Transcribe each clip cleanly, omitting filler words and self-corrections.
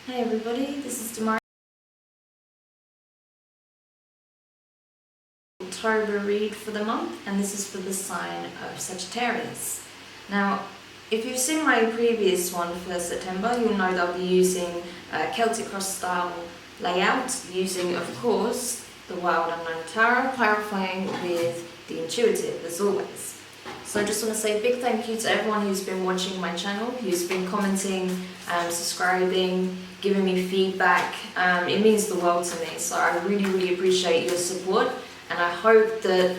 Hey everybody, this is Demari. October read for the month, and this is for the sign of Sagittarius. Now, if you've seen my previous one for September, you'll know that I'll be using a Celtic cross style layout, using, of course, the Wild Unknown Tarot, clarifying with the intuitive, as always. So I just want to say a big thank you to everyone who's been watching my channel, who's been commenting, subscribing, giving me feedback. It means the world to me, so I really appreciate your support, and I hope that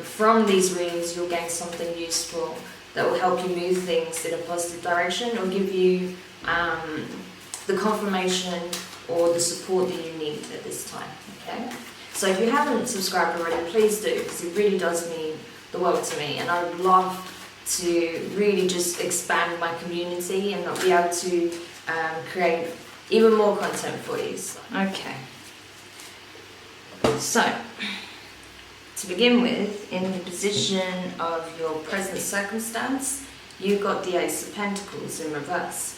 from these readings you'll gain something useful that will help you move things in a positive direction or give you the confirmation or the support that you need at this time, okay? So if you haven't subscribed already, please do, because it really does mean the world to me, and I would love to really just expand my community and be able to create even more content for you. Okay, so to begin with, in the position of your present circumstance, you've got the Ace of Pentacles in reverse.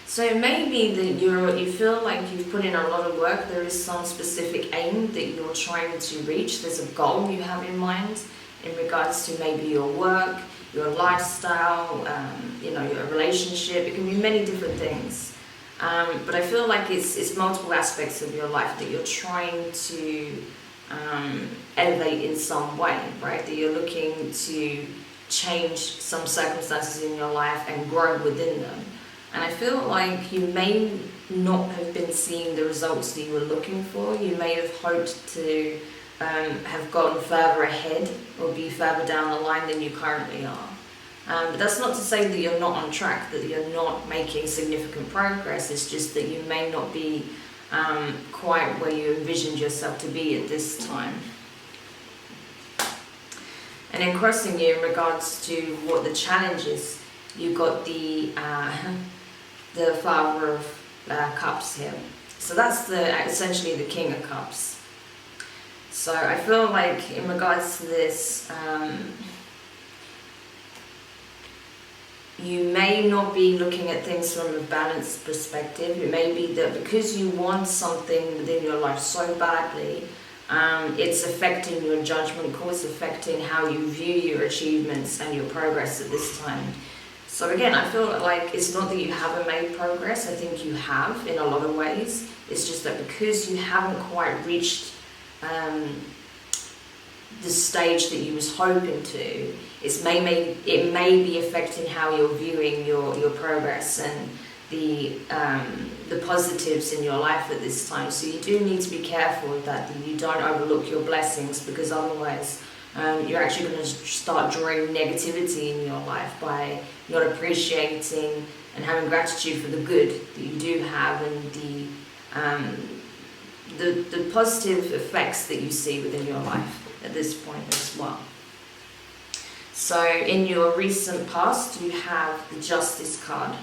So it may be that you feel like you've put in a lot of work, there is some specific aim that you're trying to reach, there's a goal you have in mind in regards to maybe your work, your lifestyle, your relationship. It can be many different things. But I feel like it's multiple aspects of your life that you're trying to elevate in some way, right? That you're looking to change some circumstances in your life and grow within them. And I feel like you may not have been seeing the results that you were looking for. You may have hoped to have gotten further ahead or be further down the line than you currently are. But that's not to say that you're not on track, that you're not making significant progress. It's just that you may not be quite where you envisioned yourself to be at this time. And in crossing you in regards to what the challenge is, you've got the Father of Cups here. So that's essentially the King of Cups. So I feel like in regards to this, you may not be looking at things from a balanced perspective. It may be that because you want something within your life so badly, it's affecting your judgment call, it's affecting how you view your achievements and your progress at this time. So again, I feel like it's not that you haven't made progress, I think you have in a lot of ways. It's just that because you haven't quite reached the stage that you was hoping to, it may be affecting how you're viewing your progress and the positives in your life at this time. So you do need to be careful with that you don't overlook your blessings, because otherwise you're actually going to start drawing negativity in your life by not appreciating and having gratitude for the good that you do have and the positive effects that you see within your life at this point as well. So in your recent past, you have the Justice card.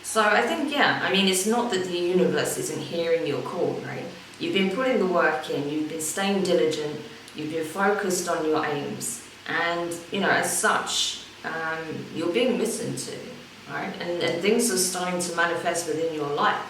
So I think, it's not that the universe isn't hearing your call, right? You've been putting the work in, you've been staying diligent, you've been focused on your aims, and as such, you're being listened to, right? And things are starting to manifest within your life.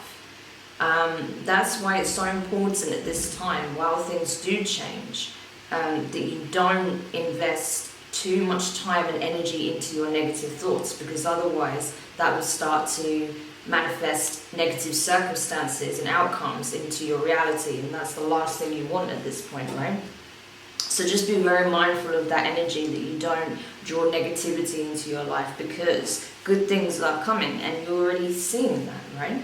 That's why it's so important at this time, while things do change, that you don't invest too much time and energy into your negative thoughts, because otherwise that will start to manifest negative circumstances and outcomes into your reality, and that's the last thing you want at this point, right? So just be very mindful of that energy, that you don't draw negativity into your life, because good things are coming and you're already seeing that, right?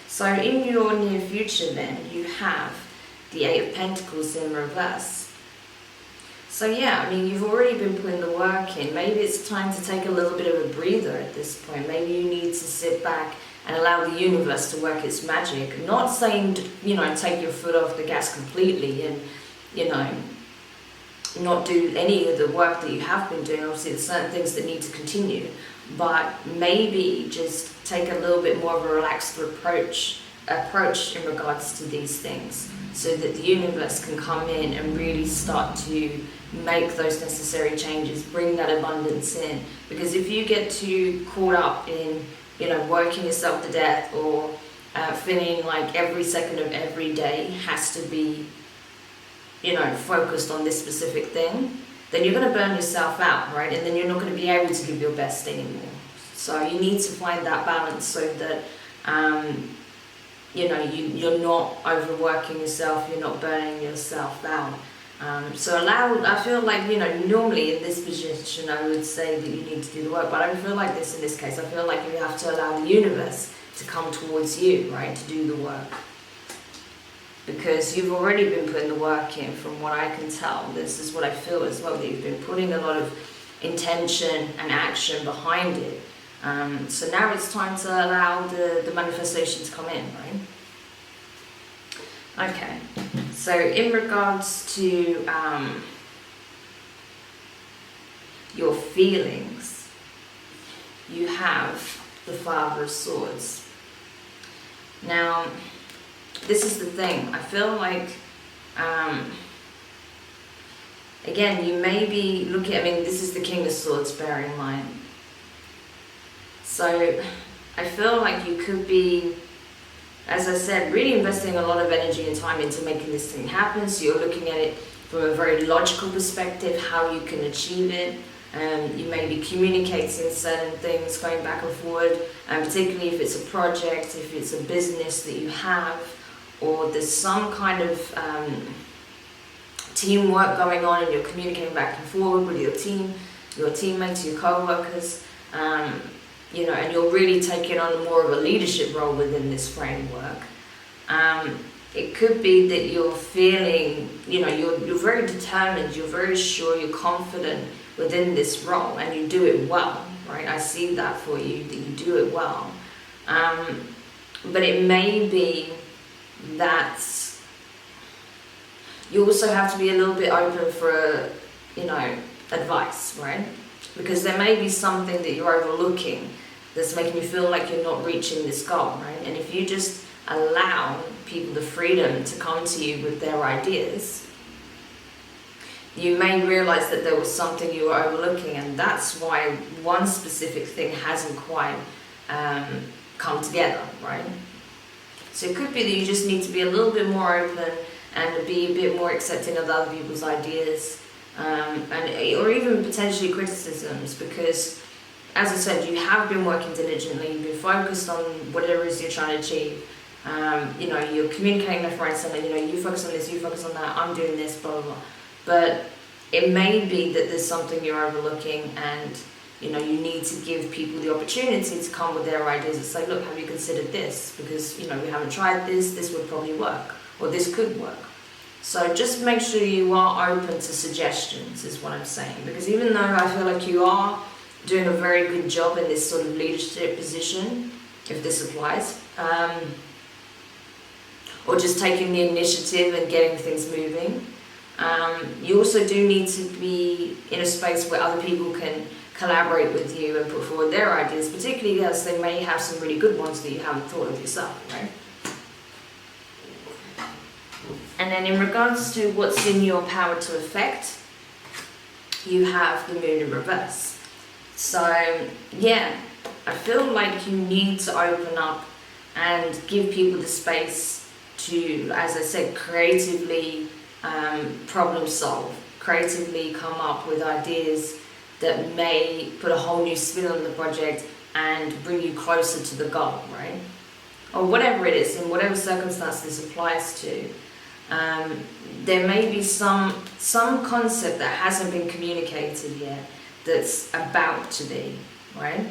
So in your near future then, you have the Eight of Pentacles in reverse. So you've already been putting the work in. Maybe it's time to take a little bit of a breather at this point. Maybe you need to sit back and allow the universe to work its magic. Not saying, take your foot off the gas completely and, not do any of the work that you have been doing. Obviously, there's certain things that need to continue, but maybe just take a little bit more of a relaxed approach in regards to these things, so that the universe can come in and really start to make those necessary changes, bring that abundance in. Because if you get too caught up in working yourself to death, or feeling like every second of every day has to be, focused on this specific thing, then you're going to burn yourself out, right? And then you're not going to be able to give your best anymore. So you need to find that balance so that, you're not overworking yourself, you're not burning yourself out. I feel like, normally in this position I would say that you need to do the work, but I don't feel like this in this case. I feel like you have to allow the universe to come towards you, right, to do the work. Because you've already been putting the work in, from what I can tell. This is what I feel as well, that you've been putting a lot of intention and action behind it. So now it's time to allow the manifestation to come in, right? Okay, so in regards to your feelings, you have the Father of Swords. Now, this is the thing. I feel like, again, you may be looking at, this is the King of Swords, bear in mind. So I feel like you could be, as I said, really investing a lot of energy and time into making this thing happen. So you're looking at it from a very logical perspective, how you can achieve it. You may be communicating certain things, going back and forward, and particularly if it's a project, if it's a business that you have, or there's some kind of teamwork going on and you're communicating back and forward with your team, your teammates, your co-workers, and you're really taking on more of a leadership role within this framework. It could be that you're feeling, you're very determined, you're very sure, you're confident within this role, and you do it well, right? I see that for you, that you do it well. But it may be that you also have to be a little bit open for, advice, right? Because there may be something that you're overlooking that's making you feel like you're not reaching this goal, right? And if you just allow people the freedom to come to you with their ideas, you may realize that there was something you were overlooking, and that's why one specific thing hasn't quite come together, right? So it could be that you just need to be a little bit more open and be a bit more accepting of other people's ideas, or even potentially criticisms, because, as I said, you have been working diligently, you've been focused on whatever it is you're trying to achieve. You're communicating left, right, center, you focus on this, you focus on that, I'm doing this, blah, blah, blah. But it may be that there's something you're overlooking, and you need to give people the opportunity to come with their ideas and say, look, have you considered this? Because, we haven't tried this, this would probably work, or this could work. So just make sure you are open to suggestions, is what I'm saying. Because even though I feel like you are doing a very good job in this sort of leadership position, if this applies, or just taking the initiative and getting things moving, you also do need to be in a space where other people can collaborate with you and put forward their ideas, particularly as they may have some really good ones that you haven't thought of yourself, right? And then in regards to what's in your power to affect, you have the Moon in reverse. So yeah, I feel like you need to open up and give people the space to, as I said, creatively problem solve, creatively come up with ideas that may put a whole new spin on the project and bring you closer to the goal, right? Or whatever it is, in whatever circumstance this applies to. There may be some concept that hasn't been communicated yet that's about to be, right?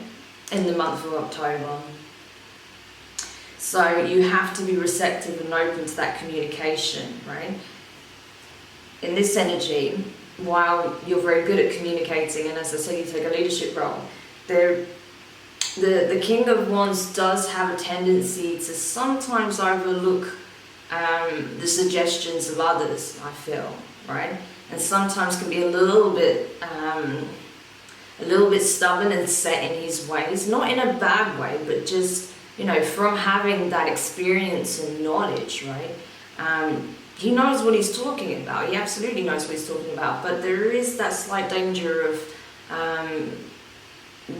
In the month of October. So you have to be receptive and open to that communication, right? In this energy, while you're very good at communicating, and as I said, you take a leadership role, the King of Wands does have a tendency to sometimes overlook the suggestions of others, I feel, right? And sometimes can be a little bit stubborn and set in his ways, not in a bad way, but just, from having that experience and knowledge, right? He knows what he's talking about. He absolutely knows what he's talking about. But there is that slight danger of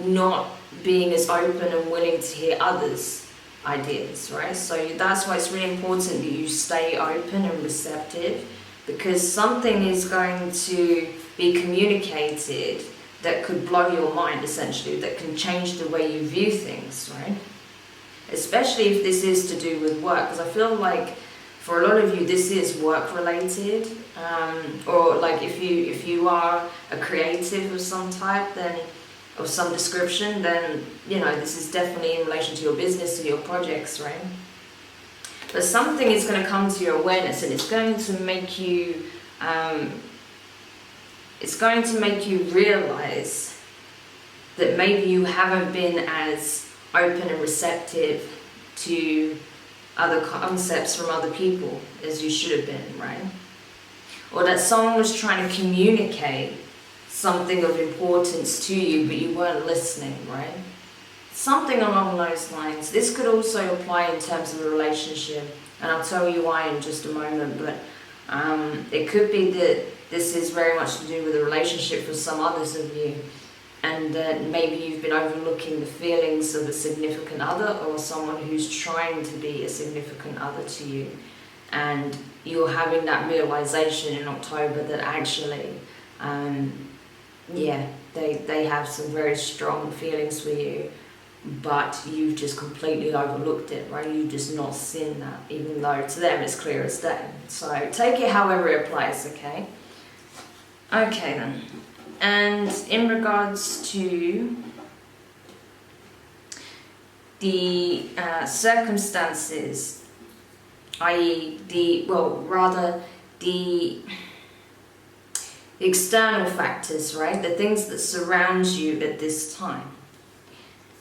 not being as open and willing to hear others' ideas, right? So that's why it's really important that you stay open and receptive, because something is going to be communicated that could blow your mind, essentially, that can change the way you view things, right? Especially if this is to do with work, because I feel like for a lot of you this is work related, or like if you are a creative of some type, then of some description, then this is definitely in relation to your business or your projects, right? But something is going to come to your awareness, and it's going to make you realize that maybe you haven't been as open and receptive to other concepts from other people as you should have been, right? Or that someone was trying to communicate something of importance to you, but you weren't listening, right? Something along those lines. This could also apply in terms of a relationship, and I'll tell you why in just a moment, but it could be that this is very much to do with a relationship for some others of you, and that maybe you've been overlooking the feelings of a significant other or someone who's trying to be a significant other to you, and you're having that realization in October that actually they have some very strong feelings for you, but you've just completely overlooked it, right? You've just not seen that, even though to them it's clear as day. So take it however it applies, okay? Okay then. And in regards to the circumstances, i.e. the external factors, right? The things that surround you at this time.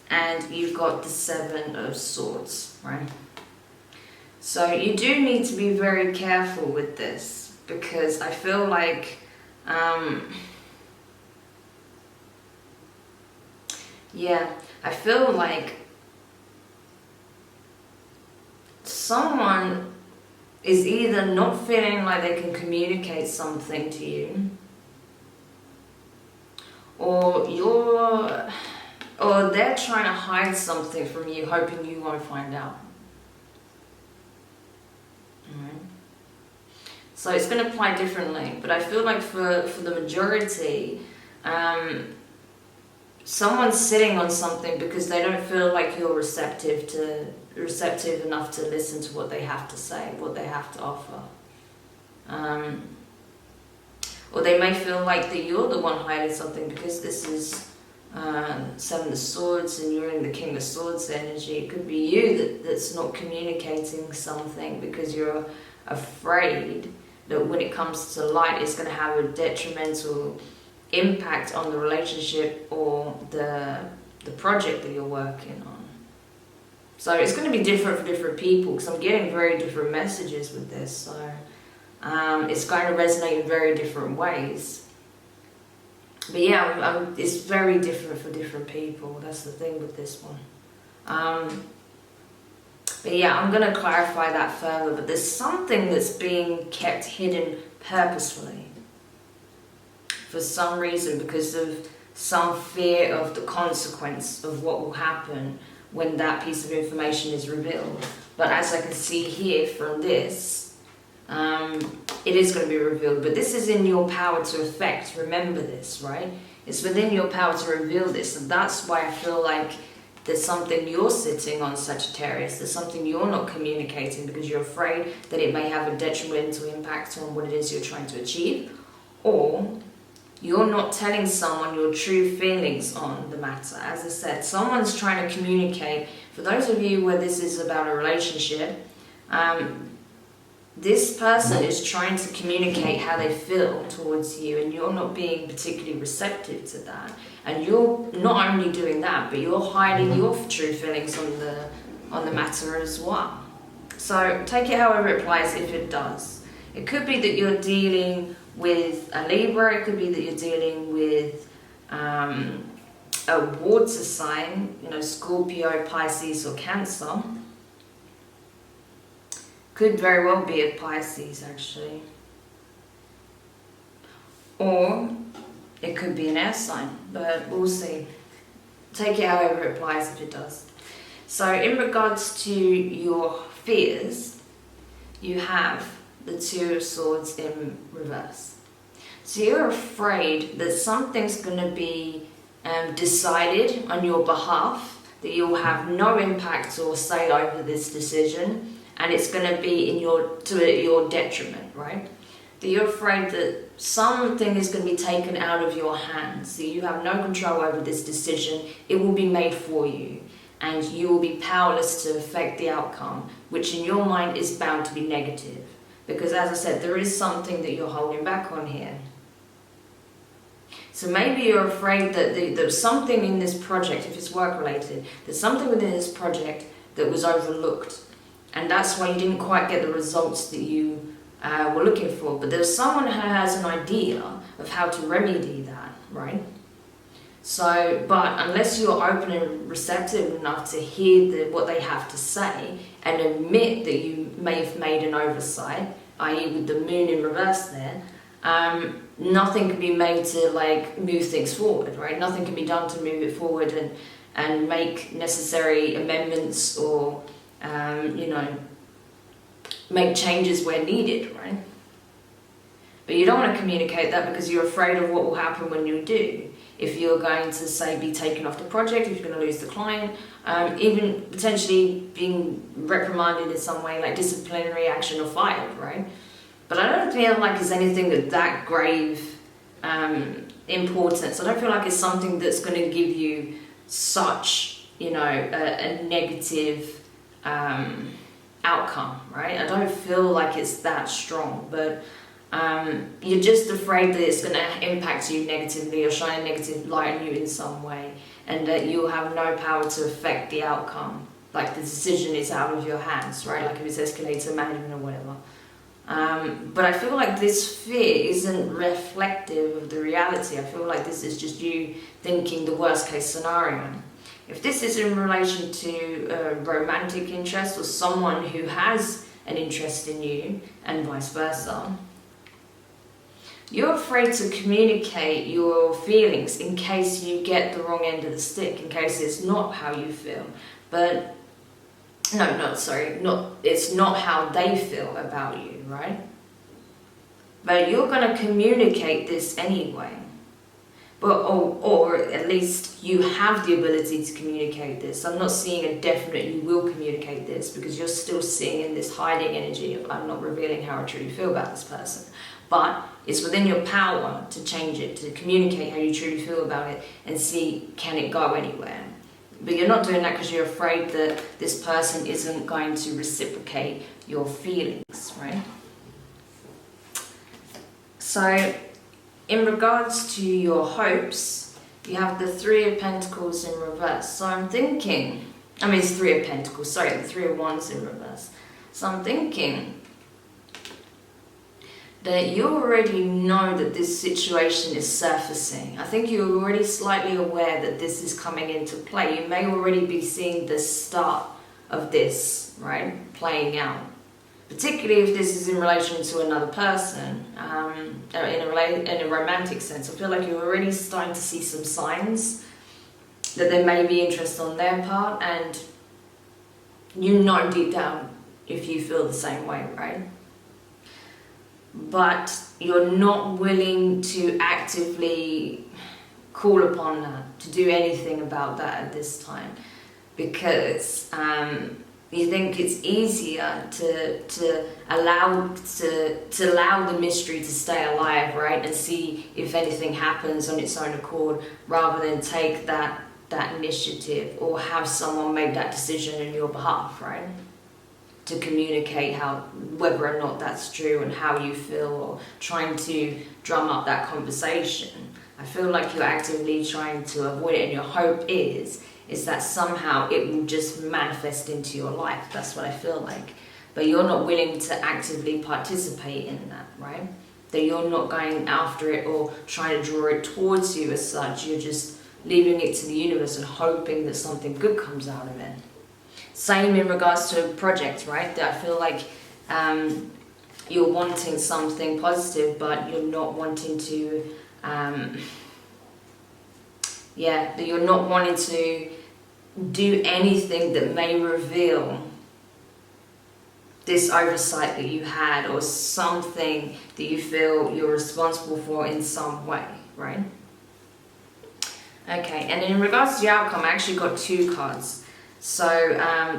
And you've got the 7 of Swords, right? So you do need to be very careful with this, because I feel like I feel like someone is either not feeling like they can communicate something to you, or they're trying to hide something from you, hoping you won't find out. Alright. So it's going to apply differently, but I feel like for the majority, someone's sitting on something because they don't feel like you're receptive enough to listen to what they have to say, what they have to offer. Or they may feel like that you're the one hiding something, because this is 7 of Swords and you're in the King of Swords energy. It could be you that's not communicating something because you're afraid that when it comes to light, it's going to have a detrimental impact on the relationship or the project that you're working on. So it's going to be different for different people, because I'm getting very different messages with this. So it's going to resonate in very different ways. But yeah, it's very different for different people. That's the thing with this one. But yeah, I'm going to clarify that further. But there's something that's being kept hidden purposefully. For some reason, because of some fear of the consequence of what will happen when that piece of information is revealed. But as I can see here from this, it is going to be revealed. But this is in your power to affect. Remember this, right? It's within your power to reveal this. And that's why I feel like there's something you're sitting on, Sagittarius. There's something you're not communicating because you're afraid that it may have a detrimental impact on what it is you're trying to achieve. Or you're not telling someone your true feelings on the matter. As I said, someone's trying to communicate. For those of you where this is about a relationship, this person is trying to communicate how they feel towards you, and you're not being particularly receptive to that. And you're not only doing that, but you're hiding your true feelings on the matter as well. So take it however it applies, if it does. It could be that you're dealing with a Libra, it could be that you're dealing with a water sign, Scorpio, Pisces or Cancer. Could very well be a Pisces actually. Or it could be an air sign, but we'll see. take it however it applies if it does. So in regards to your fears, you have the Two of Swords in reverse. So you're afraid that something's going to be decided on your behalf, that you'll have no impact or say over this decision, and it's going to be to your detriment, right? That you're afraid that something is going to be taken out of your hands, that you have no control over this decision, it will be made for you, and you will be powerless to affect the outcome, which in your mind is bound to be negative. Because as I said, there is something that you're holding back on here. So maybe you're afraid that there's something in this project, if it's work related, there's something within this project that was overlooked. And that's why you didn't quite get the results that you were looking for. But there's someone who has an idea of how to remedy that, right? So, but unless you're open and receptive enough to hear what they have to say and admit that you may have made an oversight, i.e. with the moon in reverse there, nothing can be made to like move things forward, right? Nothing can be done to move it forward and make necessary amendments or, make changes where needed, right? But you don't want to communicate that because you're afraid of what will happen when you do. If you're going to, say, be taken off the project, if you're going to lose the client, even potentially being reprimanded in some way, like disciplinary action or fired, right? But I don't feel like it's anything of that grave importance. I don't feel like it's something that's going to give you such, a negative outcome, right? I don't feel like it's that strong, but you're just afraid that it's going to impact you negatively or shine a negative light on you in some way, and that you'll have no power to affect the outcome. Like the decision is out of your hands, right? Like if it's escalator management or whatever. But I feel like this fear isn't reflective of the reality. I feel like this is just you thinking the worst case scenario. If this is in relation to a romantic interest or someone who has an interest in you and vice versa, you're afraid to communicate your feelings in case you get the wrong end of the stick, in case it's not how you feel. But it's not how they feel about you, right? But you're going to communicate this anyway. But or at least you have the ability to communicate this. I'm not seeing a definite you will communicate this, because you're still seeing in this hiding energy of I'm not revealing how I truly feel about this person. But it's within your power to change it, to communicate how you truly feel about it and see, can it go anywhere? But you're not doing that because you're afraid that this person isn't going to reciprocate your feelings, right? So, in regards to your hopes, you have the Three of Pentacles in reverse. So I'm thinking, it's Three of Pentacles, sorry, the Three of Wands in reverse. So I'm thinking that you already know that this situation is surfacing. I think you're already slightly aware that this is coming into play. You may already be seeing the start of this, right, playing out. Particularly if this is in relation to another person, in a romantic sense. I feel like you're already starting to see some signs that there may be interest on their part, and you know deep down if you feel the same way, right? But you're not willing to actively call upon that, to do anything about that at this time, because you think it's easier to allow the mystery to stay alive, right, and see if anything happens on its own accord, rather than take that initiative or have someone make that decision on your behalf, right? To communicate whether or not that's true and how you feel, or trying to drum up that conversation. I feel like you're actively trying to avoid it, and your hope is that somehow it will just manifest into your life. That's what I feel like. But you're not willing to actively participate in that, right? That you're not going after it or trying to draw it towards you as such. You're just leaving it to the universe and hoping that something good comes out of it. Same in regards to a project, right? That I feel like you're wanting something positive, but you're not wanting to, Yeah, that you're not wanting to do anything that may reveal this oversight that you had, or something that you feel you're responsible for in some way, right? Okay, and in regards to the outcome, I actually got 2 cards. So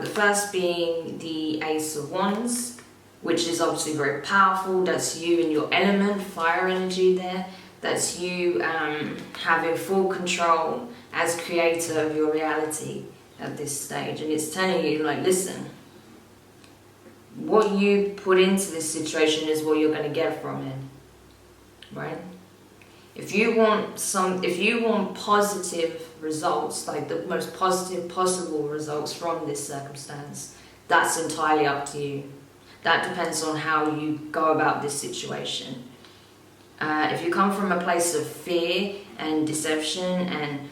the first being the Ace of Wands, which is obviously very powerful. That's you in your element, fire energy there. That's you having full control as creator of your reality at this stage. And it's telling you, like, listen, what you put into this situation is what you're going to get from it, right? If you want positive results, like the most positive possible results from this circumstance, that's entirely up to you. That depends on how you go about this situation. If you come from a place of fear and deception and,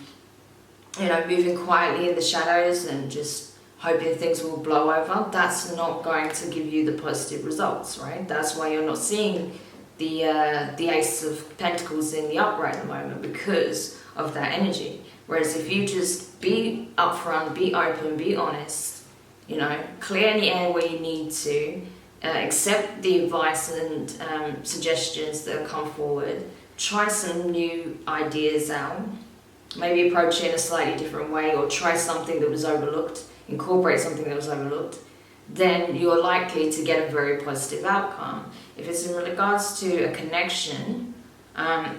moving quietly in the shadows and just hoping things will blow over, that's not going to give you the positive results, right? That's why you're not seeing the Ace of Pentacles in the upright at the moment, because of that energy. Whereas if you just be upfront, be open, be honest, clear any air where you need to, accept the advice and suggestions that have come forward, try some new ideas out, maybe approach it in a slightly different way, or try something that was overlooked, incorporate something that was overlooked, then you're likely to get a very positive outcome. If it's in regards to a connection,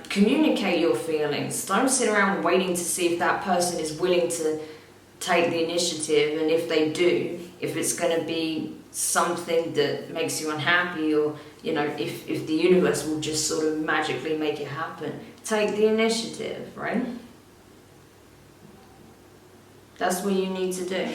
communicate your feelings. Don't sit around waiting to see if that person is willing to take the initiative, and if they do, if it's going to be something that makes you unhappy, or if the universe will just sort of magically make it happen. Take the initiative, right? That's what you need to do.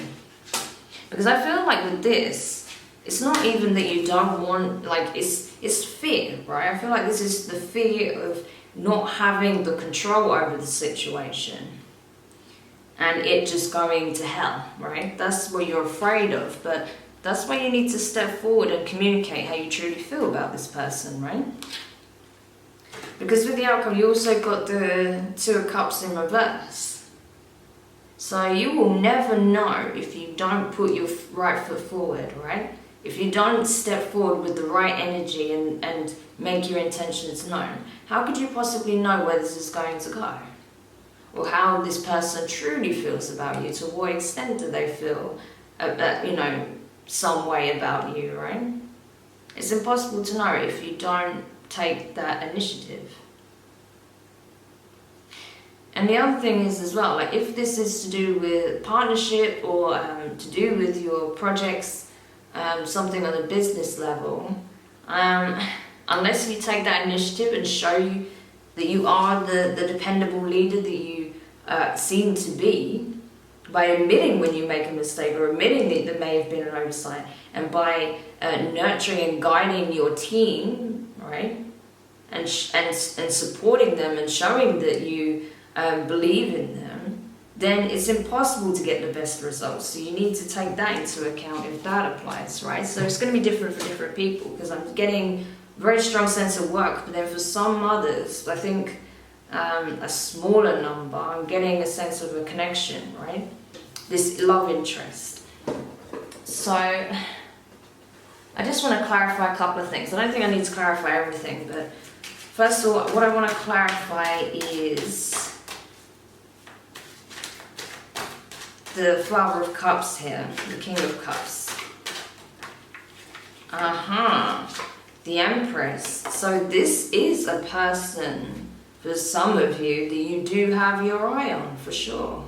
Because I feel like with this, it's not even that you don't want, it's fear, right? I feel like this is the fear of not having the control over the situation and it just going to hell, right? That's what you're afraid of, but that's why you need to step forward and communicate how you truly feel about this person, right? Because with the outcome, you also got the 2 of Cups in reverse. So you will never know if you don't put your right foot forward, right? If you don't step forward with the right energy and make your intentions known, how could you possibly know where this is going to go? Or how this person truly feels about you, to what extent do they feel, some way about you, right? It's impossible to know if you don't take that initiative. And the other thing is as well, like if this is to do with partnership or to do with your projects, something on a business level, unless you take that initiative and show you that you are the dependable leader that you seem to be, by admitting when you make a mistake or admitting that there may have been an oversight, and by nurturing and guiding your team, right, and supporting them and showing that you believe in them, then it's impossible to get the best results. So you need to take that into account if that applies, right? So it's going to be different for different people, because I'm getting a very strong sense of work, but then for some others, I think a smaller number, I'm getting a sense of a connection, right? This love interest. So I just want to clarify a couple of things. I don't think I need to clarify everything, but first of all, what I want to clarify is the Flower of Cups here, the King of Cups. The Empress. So this is a person, for some of you, that you do have your eye on, for sure.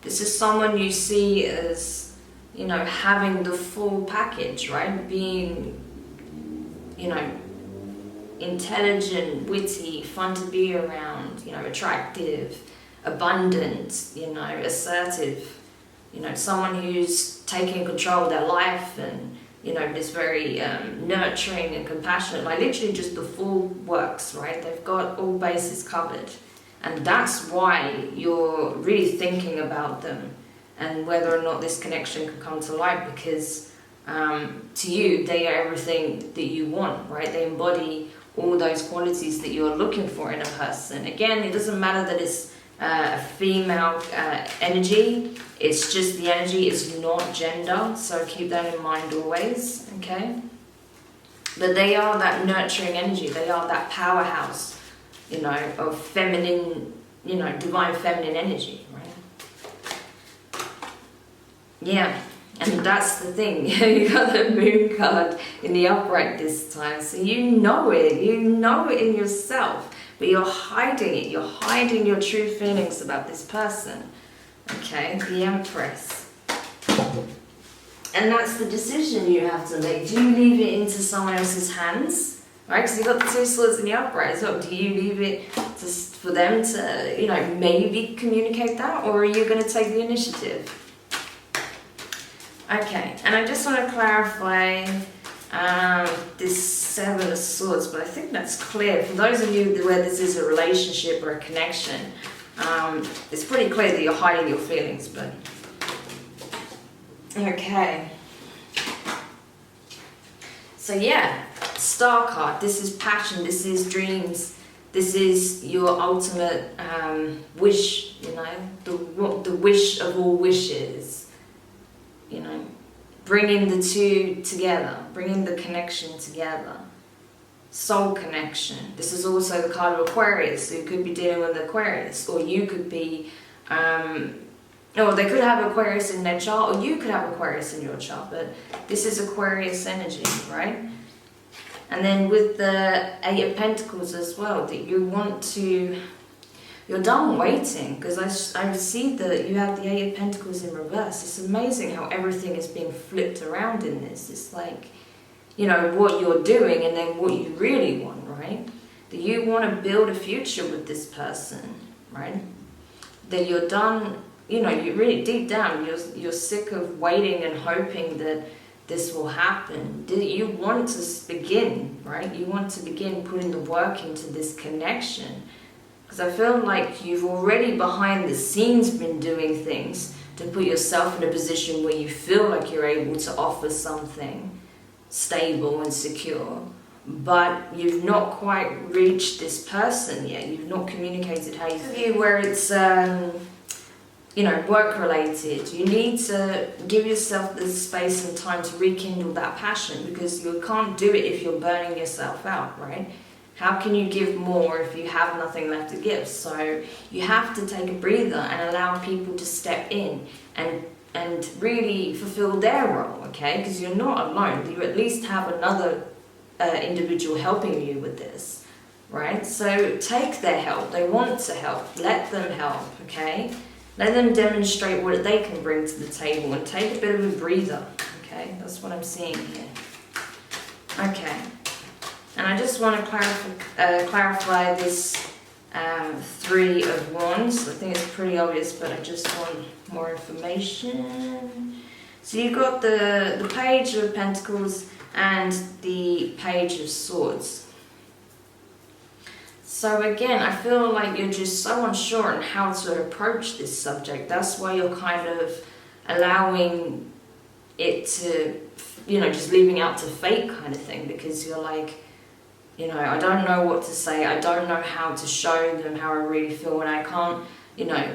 This is someone you see as, having the full package, right? Being, intelligent, witty, fun to be around, attractive, abundant, assertive, someone who's taking control of their life and, is very nurturing and compassionate, like literally just the full works, right? They've got all bases covered. And that's why you're really thinking about them and whether or not this connection can come to light, because to you, they are everything that you want, right? They embody all those qualities that you're looking for in a person. Again, it doesn't matter that it's female energy. It's just the energy, it's not gender, so keep that in mind always, okay? But they are that nurturing energy, they are that powerhouse, you know, of feminine, you know, divine feminine energy, right? Yeah, and that's the thing, you got the moon card in the upright this time, so you know it in yourself, but you're hiding it, you're hiding your true feelings about this person, okay? The Empress. And that's the decision you have to make. Do you leave it into someone else's hands? Right? Because you've got the 2 swords in the upright. So do you leave it for them to, you know, maybe communicate that? Or are you going to take the initiative? Okay, and I just want to clarify this 7 of Swords, but I think that's clear. For those of you where this is a relationship or a connection, it's pretty clear that you're hiding your feelings, but... Okay. So yeah, Star card, this is passion, this is dreams, this is your ultimate wish, you know, the wish of all wishes, you know, bringing the 2 together, bringing the connection together, soul connection. This is also the card of Aquarius, so you could be dealing with Aquarius, or you could be, or they could have Aquarius in their chart, or you could have Aquarius in your chart, but this is Aquarius energy, right? And then with the 8 of Pentacles as well, that you want to, you're done waiting, because I see that you have the 8 of Pentacles in reverse. It's amazing how everything is being flipped around in this. It's like, you know, what you're doing and then what you really want, right? That you want to build a future with this person, right? That you're done, you know, you really deep down, you're sick of waiting and hoping that this will happen. You want to begin, right? You want to begin putting the work into this connection. Because I feel like you've already behind the scenes been doing things to put yourself in a position where you feel like you're able to offer something stable and secure. But you've not quite reached this person yet. You've not communicated how you feel. Where it's, you know, work-related, you need to give yourself the space and time to rekindle that passion, because you can't do it if you're burning yourself out, right? How can you give more if you have nothing left to give? So you have to take a breather and allow people to step in and really fulfill their role, okay? Because you're not alone. You at least have another individual helping you with this, right? So take their help. They want to help. Let them help, okay? Let them demonstrate what they can bring to the table, and take a bit of a breather, okay? That's what I'm seeing here. Okay. And I just want to clarify this 3 of Wands. I think it's pretty obvious, but I just want more information. So you've got the Page of Pentacles and the Page of Swords. So again, I feel like you're just so unsure on how to approach this subject. That's why you're kind of allowing it to, you know, just leaving out to fate kind of thing, because you're like, you know, I don't know what to say. I don't know how to show them how I really feel, and I can't, you know,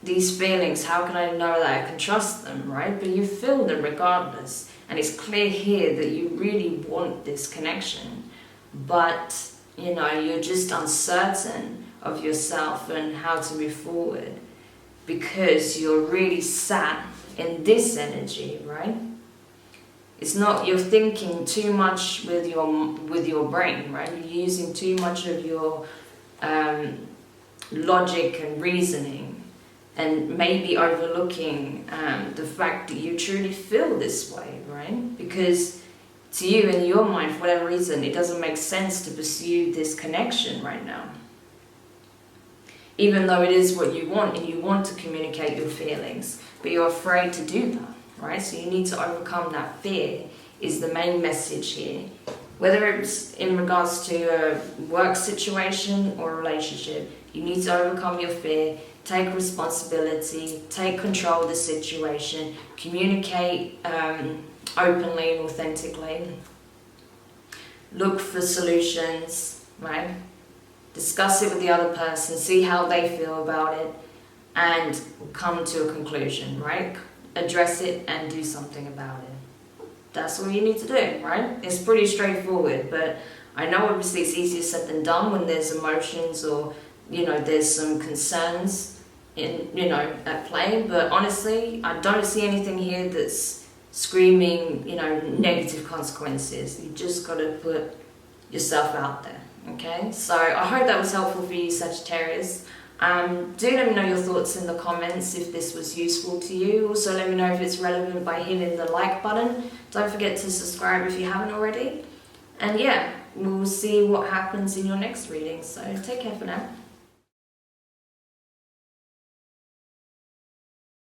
these feelings, how can I know that I can trust them, right? But you feel them regardless. And it's clear here that you really want this connection. But, you know, you're just uncertain of yourself and how to move forward, because you're really sat in this energy, right? It's not, you're thinking too much with your brain, right? You're using too much of your logic and reasoning, and maybe overlooking the fact that you truly feel this way, right? Because to you, in your mind, for whatever reason, it doesn't make sense to pursue this connection right now. Even though it is what you want, and you want to communicate your feelings, but you're afraid to do that. Right? So you need to overcome that fear, is the main message here. Whether it's in regards to a work situation or a relationship, you need to overcome your fear, take responsibility, take control of the situation, communicate openly and authentically, look for solutions, right? discuss it with the other person, see how they feel about it, and come to a conclusion, right? Address it and do something about it. That's all you need to do, right? It's pretty straightforward, but I know obviously it's easier said than done when there's emotions or, there's some concerns at play, but honestly, I don't see anything here that's screaming, negative consequences. You just got to put yourself out there, okay? So I hope that was helpful for you, Sagittarius. Do let me know your thoughts in the comments if this was useful to you. Also, let me know if it's relevant by hitting the like button. Don't forget to subscribe if you haven't already. And yeah, we'll see what happens in your next reading. So take care for now.